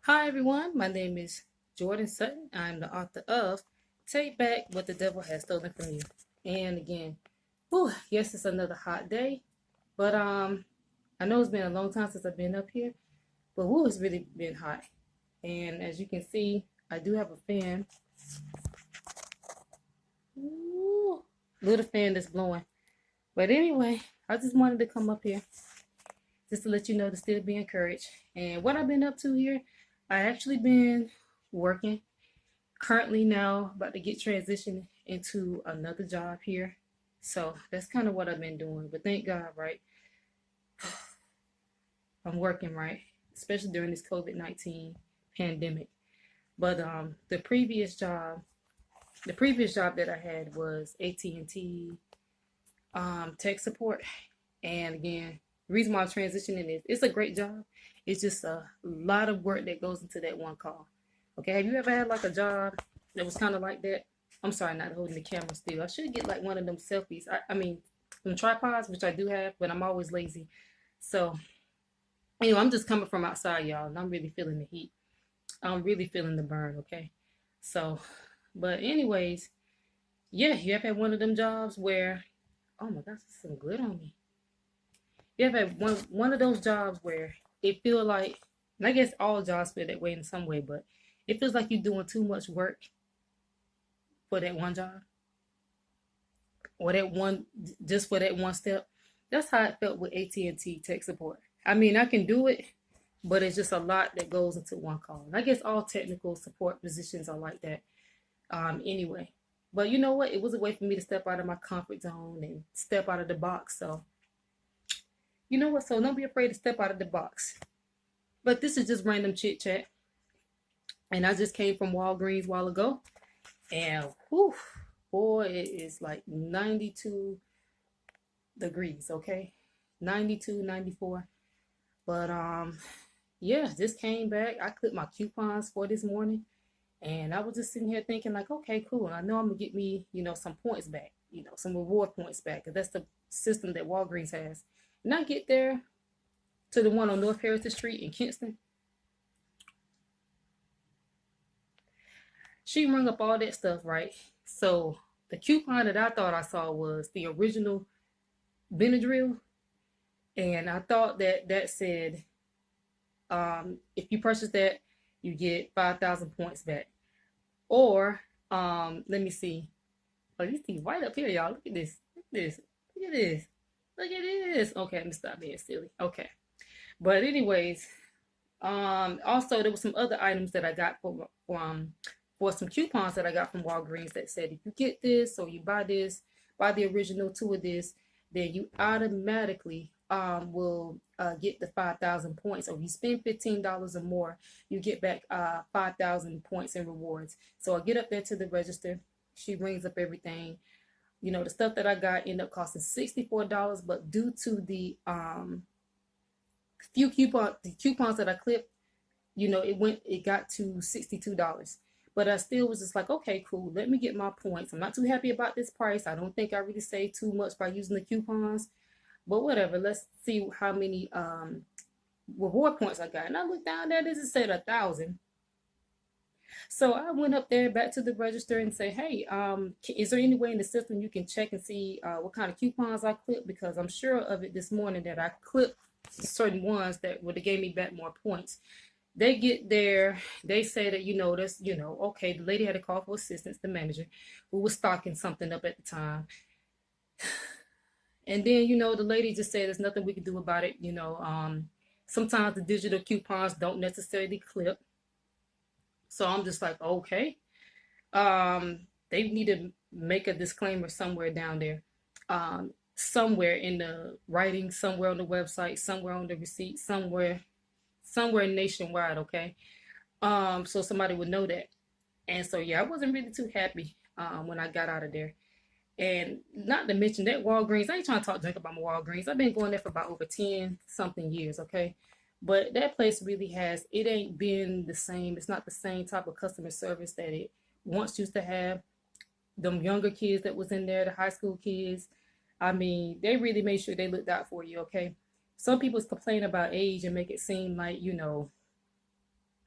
Hi everyone, my name is Jordan Sutton. I'm the author of Take Back What the Devil Has Stolen from You. And again, yes, it's another hot day, but I know it's been a long time since I've been up here, but it's really been hot. And as you can see, I do have a fan, woo, little fan that's blowing. But anyway, I just wanted to come up here just to let you know to still be encouraged. And what I've been up to here, I actually been working currently now about to get transitioned into another job here. So that's kind of what I've been doing. But thank God, right? I'm working, right? Especially during this COVID-19 pandemic. But the previous job that I had was AT&T tech support. And again, the reason why I'm transitioning is it's a great job. It's just a lot of work that goes into that one call. Okay, have you ever had like a job that was kind of like that? I'm sorry, not holding the camera still. I should get like one of them selfies. I mean, some tripods, which I do have, but I'm always lazy. So, anyway, I'm just coming from outside, y'all, and I'm really feeling the heat. I'm really feeling the burn, okay? So, but anyways, yeah, you ever had one of them jobs where, oh my gosh, there's some good on me. You ever had one of those jobs where it feel like, and I guess all jobs feel that way in some way, but it feels like you're doing too much work for that one job or that one just for that one step. That's how it felt with AT&T tech support. I mean, I can do it, but it's just a lot that goes into one call. And I guess all technical support positions are like that. Anyway, but you know what? It was a way for me to step out of my comfort zone and step out of the box. So you know what? So don't be afraid to step out of the box. But this is just random chit chat. And I just came from Walgreens a while ago. And whew, boy, it is like 92 degrees, okay? 92, 94. But yeah, just came back. I clipped my coupons for this morning. And I was just sitting here thinking, like, okay, cool. I know I'm gonna get me, some points back, some reward points back. Cause that's the system that Walgreens has. And I get there to the one on North Heritage Street in Kinston. She rung up all that stuff, right? So the coupon that I thought I saw was the original Benadryl, and I thought that said, if you purchase that, you get 5,000 points back. Or let me see. Oh, you see right up here, y'all. Look at this. Look at this. Look at this. Look at this. Okay, let me stop being silly. Okay, but anyways, also there was some other items that I got for some coupons that I got from Walgreens that said if you get this or you buy this, buy the original two of this, then you automatically will get the 5,000 points. Or if you spend $15 or more, you get back 5,000 points in rewards. So I get up there to the register. She brings up everything. The stuff that I got ended up costing $64, but due to the coupons that I clipped, it got to $62. But I still was just like, okay, cool, let me get my points. I'm not too happy about this price. I don't think I really saved too much by using the coupons, but whatever. Let's see how many reward points I got. And I looked down there, this is said 1,000. So I went up there back to the register and say, hey, is there any way in the system you can check and see what kind of coupons I clipped? Because I'm sure of it this morning that I clipped certain ones that would have gave me back more points. They get there, they say that, that's, okay, the lady had to call for assistance, the manager, who was stocking something up at the time. And then, the lady just said there's nothing we can do about it. Sometimes the digital coupons don't necessarily clip. So I'm just like, okay. They need to make a disclaimer somewhere down there. Somewhere in the writing, somewhere on the website, somewhere on the receipt, somewhere nationwide, okay? So somebody would know that. And so yeah, I wasn't really too happy when I got out of there. And not to mention that Walgreens, I ain't trying to talk junk about my Walgreens. I've been going there for about over 10 something years, okay? But that place really it ain't been the same. It's not the same type of customer service that it once used to have. Them younger kids that was in there, the high school kids, I mean, they really made sure they looked out for you, okay? Some people complain about age and make it seem like,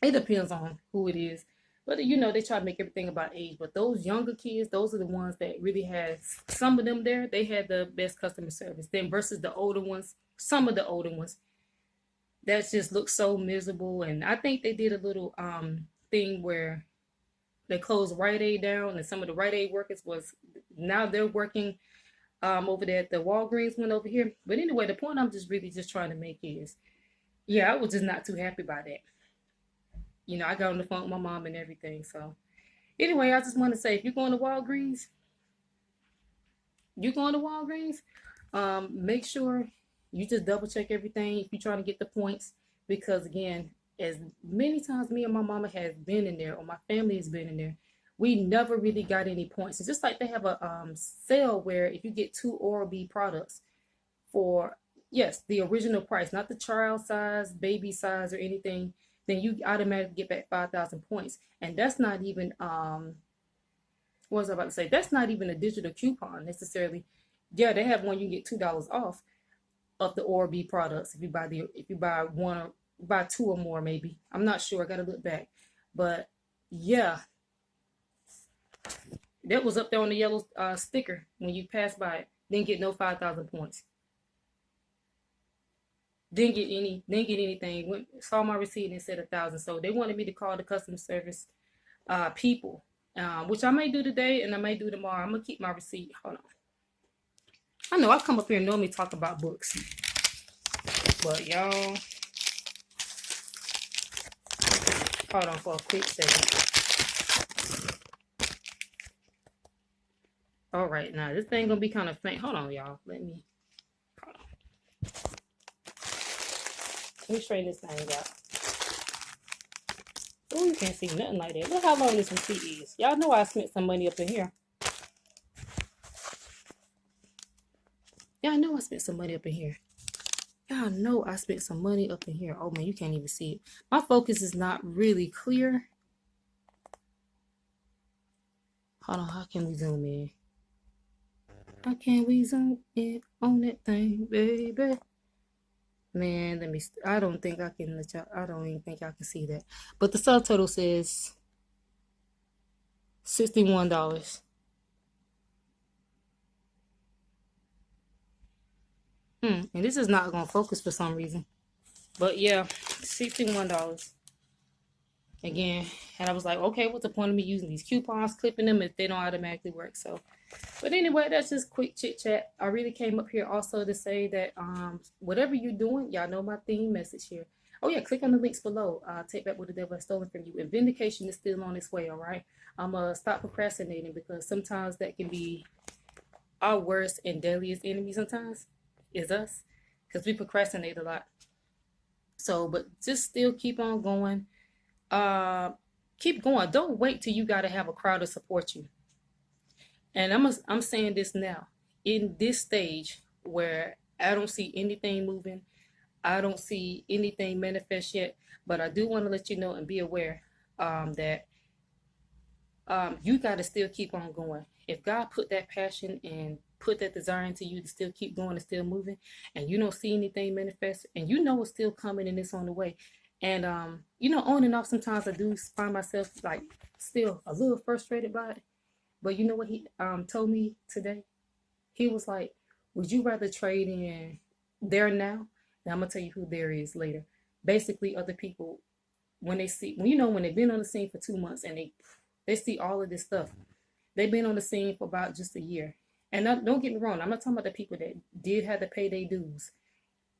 It depends on who it is. But you know, they try to make everything about age. But those younger kids, those are the ones that really had, some of them there, they had the best customer service. Then versus the older ones, some of the older ones, that just looked so miserable. And I think they did a little thing where they closed Rite Aid down, and some of the Rite Aid workers was, now they're working over there at the Walgreens one over here. But anyway, the point I'm just really just trying to make is, yeah, I was just not too happy about that. You know, I got on the phone with my mom and everything. So anyway, I just want to say, if you're going to Walgreens, make sure you just double check everything if you're trying to get the points. Because again, as many times me and my mama has been in there, or my family has been in there, we never really got any points. It's just like they have a sale where if you get 2 Oral-B products for, yes, the original price, not the child size, baby size, or anything, then you automatically get back 5,000 points. And that's not even what was I about to say? That's not even a digital coupon necessarily. Yeah, they have one, you get $2 off of the Oral-B products if you buy one, or buy 2 or more, maybe. I'm not sure. I gotta look back. But yeah, that was up there on the yellow sticker when you pass by it. Didn't get no 5,000 points. Didn't get anything. Saw my receipt and it said 1,000. So they wanted me to call the customer service people, which I may do today and I may do tomorrow. I'm gonna keep my receipt. Hold on. I know I come up here and normally talk about books, but y'all, hold on for a quick second. All right, now this thing gonna be kind of faint. Hold on, y'all. Hold on. Let me straighten this thing out. Oh, you can't see nothing like that. Look how long this receipt is. Y'all know I spent some money up in here. Y'all know I spent some money up in here. Y'all know I spent some money up in here. Oh man, you can't even see it. My focus is not really clear. Hold on, how can we zoom in? How can we zoom in on that thing, baby? Man, let me. I don't think I can let y'all. I don't even think y'all can see that. But the subtotal says $61. And this is not gonna focus for some reason. But yeah, $61. Again, and I was like, okay, what's the point of me using these coupons, clipping them if they don't automatically work? So, but anyway, that's just quick chit chat. I really came up here also to say that whatever you're doing, y'all know my theme message here. Oh yeah, click on the links below. Take back what the devil has stolen from you. And vindication is still on its way, all right? I'm gonna stop procrastinating, because sometimes that can be our worst and deadliest enemy sometimes, is us, because we procrastinate a lot. So, but just still keep on going. Keep going. Don't wait till you got to have a crowd to support you. And I'm saying this now, in this stage where I don't see anything moving, I don't see anything manifest yet, but I do want to let you know and be aware that you got to still keep on going. If God put that passion and put that desire into you to still keep going and still moving, and you don't see anything manifest, and you know it's still coming and it's on the way, and you know, on and off, sometimes I do find myself like still a little frustrated by it. But you know what he told me today? He was like, would you rather trade in there now? And I'm gonna tell you who there is later. Basically, other people, when they see, when you know, when they've been on the scene for 2 months and they see all of this stuff, they've been on the scene for about just a year. And don't get me wrong, I'm not talking about the people that did have to pay their dues,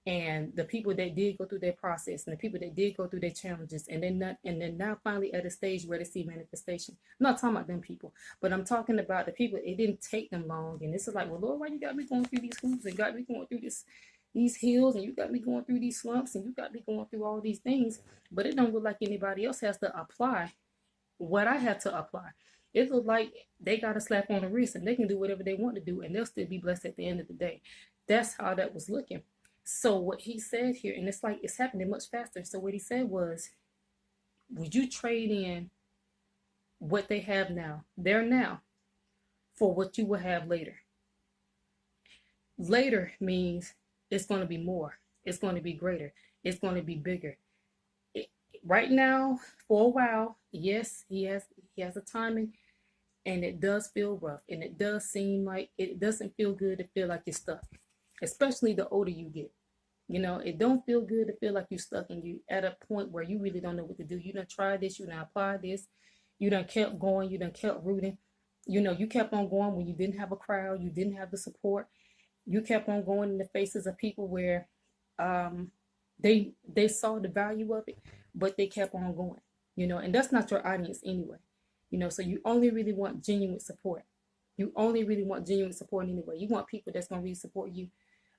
and the people that did go through their process, and the people that did go through their challenges, and then now finally at a stage where they see manifestation. I'm not talking about them people, but I'm talking about the people it didn't take them long, and this is like, well, Lord, why you got me going through these hoops, and got me going through these hills, and you got me going through these slumps, and you got me going through all these things, but it don't look like anybody else has to apply what I had to apply. It looked like they got a slap on the wrist and they can do whatever they want to do and they'll still be blessed at the end of the day. That's how that was looking. So what he said here, and it's like it's happening much faster. So what he said was, would you trade in what they have now, there now, for what you will have later? Later means it's going to be more. It's going to be greater. It's going to be bigger. right now, for a while, yes, he has a timing, and it does feel rough, and it does seem like it doesn't feel good to feel like you're stuck, especially the older you get. It don't feel good to feel like you're stuck and you at a point where you really don't know what to do. You done tried this, you done applied this, you done kept going, you done kept rooting. You kept on going when you didn't have a crowd, you didn't have the support. You kept on going in the faces of people where um, they saw the value of it, but they kept on going. And that's not your audience anyway. So you only really want genuine support. You only really want genuine support anyway. You want people that's gonna really support you,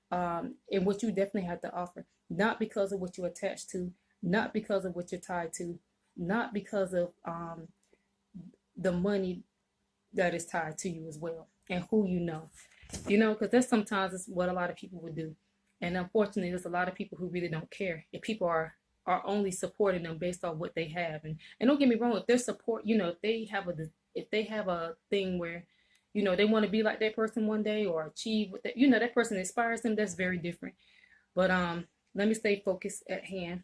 and what you definitely have to offer, not because of what you're attached to, not because of what you're tied to, not because of the money that is tied to you as well, and who because that's sometimes is what a lot of people would do. And unfortunately, there's a lot of people who really don't care if people are only supporting them based on what they have. And don't get me wrong, if their support, if they have a thing where they want to be like that person one day or achieve what that person inspires them, that's very different. But let me stay focused at hand.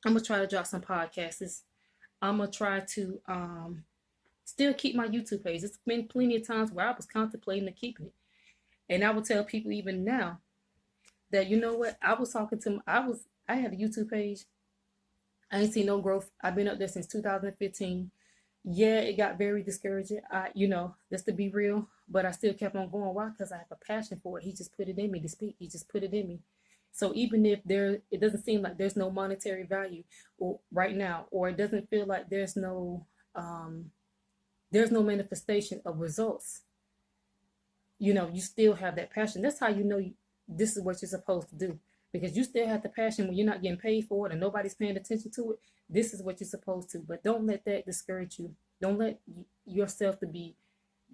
I'm gonna try to drop some podcasts. I'm gonna try to still keep my YouTube page. It's been plenty of times where I was contemplating to keeping it. And I will tell people even now that what, I had a YouTube page. I ain't seen no growth. I've been up there since 2015. Yeah, it got very discouraging. Just to be real, but I still kept on going. Why? Because I have a passion for it. He just put it in me to speak. He just put it in me. So even if it doesn't seem like there's no monetary value right now, or it doesn't feel like there's no manifestation of results, you still have that passion. That's how this is what you're supposed to do, because you still have the passion when you're not getting paid for it and nobody's paying attention to it. This is what you're supposed to. But don't let that discourage you. Don't let yourself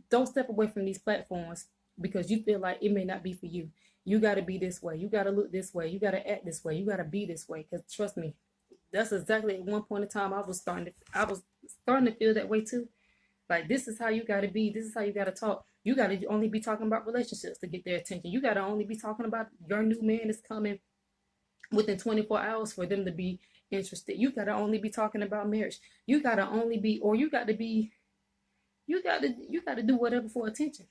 don't step away from these platforms because you feel like it may not be for you. You got to be this way. You got to look this way. You got to act this way. You got to be this way. Because trust me, that's exactly at one point in time I was starting to feel that way too. Like, this is how you got to be. This is how you got to talk. You got to only be talking about relationships to get their attention. You got to only be talking about your new man is coming within 24 hours for them to be interested. You got to only be talking about marriage. You got to only be, or you got to be, you got to do whatever for attention.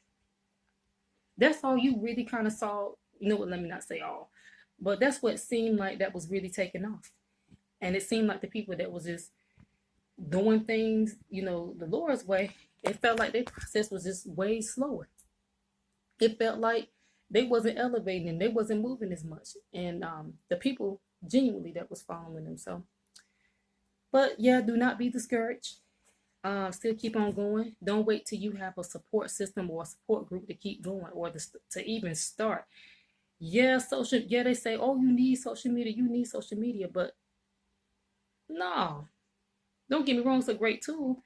That's all you really kind of saw. Let me not say all, but that's what seemed like that was really taking off. And it seemed like the people that was just doing things, the Lord's way, it felt like their process was just way slower. It felt like they wasn't elevating and they wasn't moving as much. And the people genuinely that was following them. So, but yeah, do not be discouraged. Still keep on going. Don't wait till you have a support system or a support group to keep going or to even start. Yeah, they say, oh, you need social media, but no. Don't get me wrong, it's a great tool,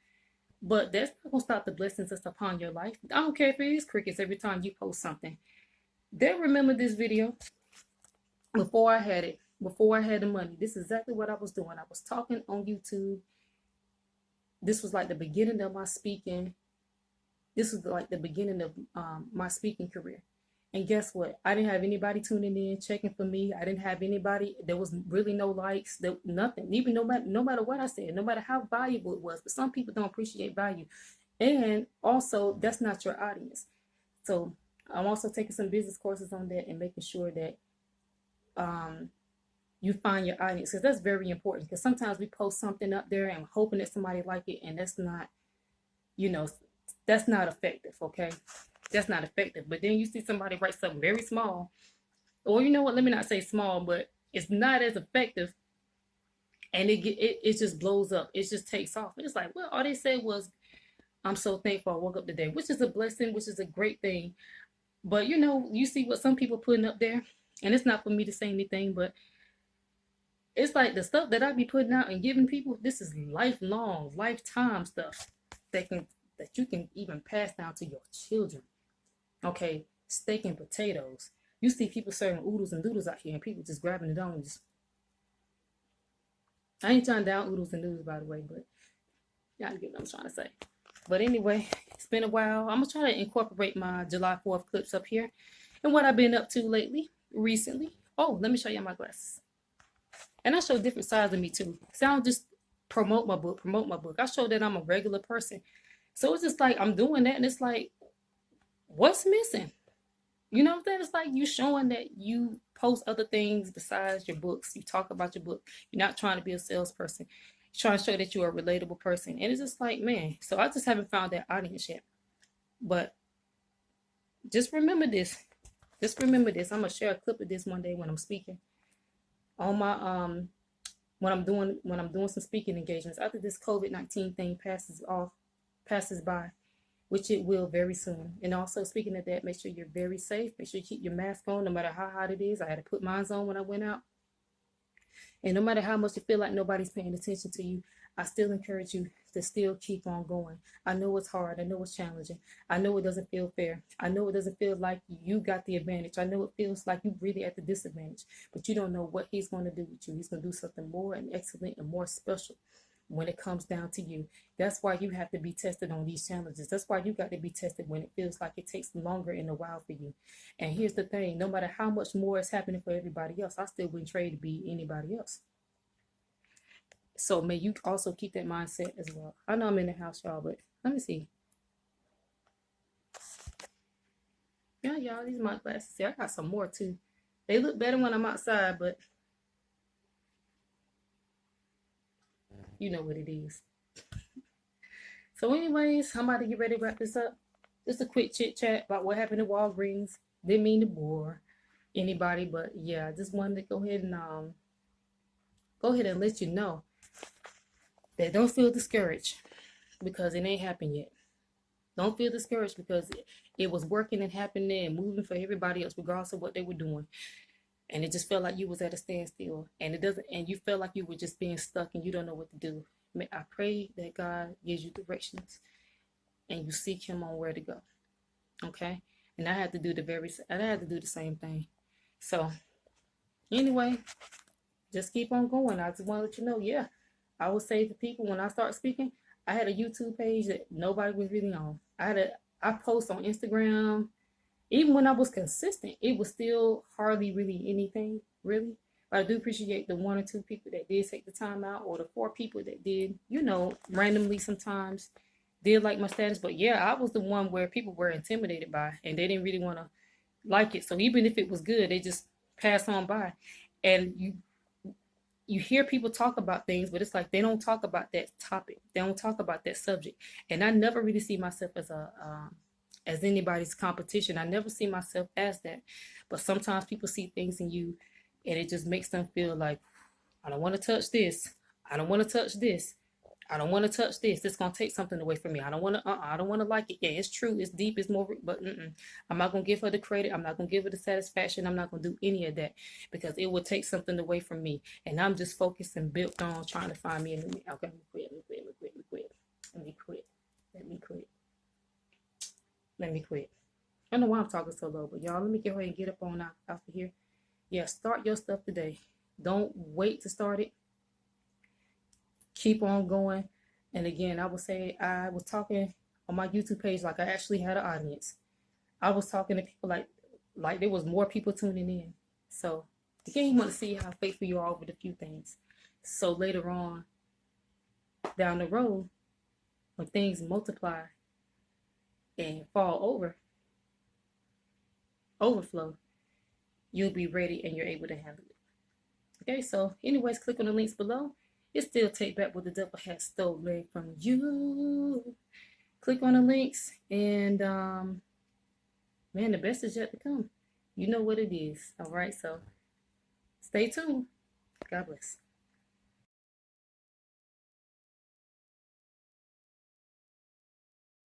but that's not gonna stop the blessings that's upon your life. I don't care if it is crickets every time you post something. They remember this video before I had the money. This is exactly what I was doing. I was talking on YouTube. This was like the beginning of my speaking. This was like the beginning of my speaking career. And guess what? I didn't have anybody tuning in, checking for me. I didn't have anybody. There was really no likes, nothing. Even no matter what I said, no matter how valuable it was. But some people don't appreciate value. And also, that's not your audience. So I'm also taking some business courses on that and making sure that you find your audience, because that's very important. Because sometimes we post something up there and hoping that somebody like it, and that's not effective. Okay. That's not effective. But then you see somebody write something very small, or let me not say small, but it's not as effective, and it just blows up. It just takes off. It's like, well, all they said was, I'm so thankful I woke up today, which is a blessing, which is a great thing. But you see what some people putting up there, and it's not for me to say anything, but it's like the stuff that I be putting out and giving people, this is lifetime stuff that you can even pass down to your children. Okay, steak and potatoes. You see people serving oodles and doodles out here, and people just grabbing it on and just. I ain't trying down oodles and doodles, by the way, but y'all get what I'm trying to say. But anyway, it's been a while. I'm gonna try to incorporate my July 4th clips up here and what I've been up to recently. Oh, let me show you my glasses. And I show different sides of me too. So I don't just promote my book, promote my book. I show that I'm a regular person. So it's just like I'm doing that, and it's like, what's missing? You know what I'm saying? It's like you showing that you post other things besides your books. You talk about your book. You're not trying to be a salesperson. You're trying to show that you're a relatable person. And it's just like, man, so I just haven't found that audience yet. But just remember this. Just remember this. I'm gonna share a clip of this one day when I'm speaking on my when I'm doing some speaking engagements after this COVID-19 thing passes by, which it will very soon. And also, speaking of that, make sure you're very safe. Make sure you keep your mask on no matter how hot it is. I had to put mine on when I went out. And no matter how much you feel like nobody's paying attention to you, I still encourage you to still keep on going. I know it's hard. I know it's challenging. I know it doesn't feel fair. I know it doesn't feel like you got the advantage. I know it feels like you really at the disadvantage, but you don't know what he's going to do with you. He's going to do something more and excellent and more special when it comes down to you. That's why you have to be tested on these challenges. That's why you got to be tested when it feels like it takes longer in a while for you. And here's the thing, no matter how much more is happening for everybody else, I still wouldn't trade to be anybody else. So may you also keep that mindset as well. I know I'm in the house, y'all, but let me see. Yeah, y'all, these are my glasses. See, I got some more too. They look better when I'm outside, but you know what it is. So anyways, I'm about to get ready to wrap this up. Just a quick chit chat about what happened at Walgreens. Didn't mean to bore anybody, but yeah, I just wanted to go ahead and let you know that don't feel discouraged because it ain't happened yet. Don't feel discouraged because it was working and happening and moving for everybody else, regardless of what they were doing. And it just felt like you was at a standstill, and you felt like you were just being stuck and you don't know what to do. I pray that God gives you directions and you seek Him on where to go. Okay, and I had to do the same thing. So anyway, just keep on going. I just want to let you know, yeah, I would say to people when I start speaking, I had a YouTube page that nobody was really on. I post on Instagram. Even when I was consistent, it was still hardly really anything, really. But I do appreciate the 1 or 2 people that did take the time out, or the 4 people that did, randomly sometimes did like my status. But yeah, I was the one where people were intimidated by, and they didn't really want to like it. So even if it was good, they just pass on by. And you hear people talk about things, but it's like they don't talk about that topic. They don't talk about that subject. And I never really see myself as anybody's competition. I never see myself as that. But sometimes people see things in you, and it just makes them feel like, I don't want to touch this. I don't want to touch this. I don't want to touch this. It's gonna take something away from me. I don't want to. I don't want to like it. Yeah, it's true. It's deep. It's more. But I'm not gonna give her the credit. I'm not gonna give her the satisfaction. I'm not gonna do any of that because it will take something away from me. And I'm just focused and built on trying to find me a new. Okay, let me quit. Let me quit. Let me quit. Let me quit. I don't know why I'm talking so low, but y'all, let me go ahead and get up on out of here. Yeah, start your stuff today. Don't wait to start it. Keep on going. And again, I would say I was talking on my YouTube page like I actually had an audience. I was talking to people like there was more people tuning in. So again, you want to see how faithful you are with a few things. So later on down the road, when things multiply and overflow, you'll be ready and you're able to handle it. Okay, so anyways, click on the links below. It still take back what the devil has stolen from you. Click on the links, and man, the best is yet to come. You know what it is. All right, so stay tuned. God bless.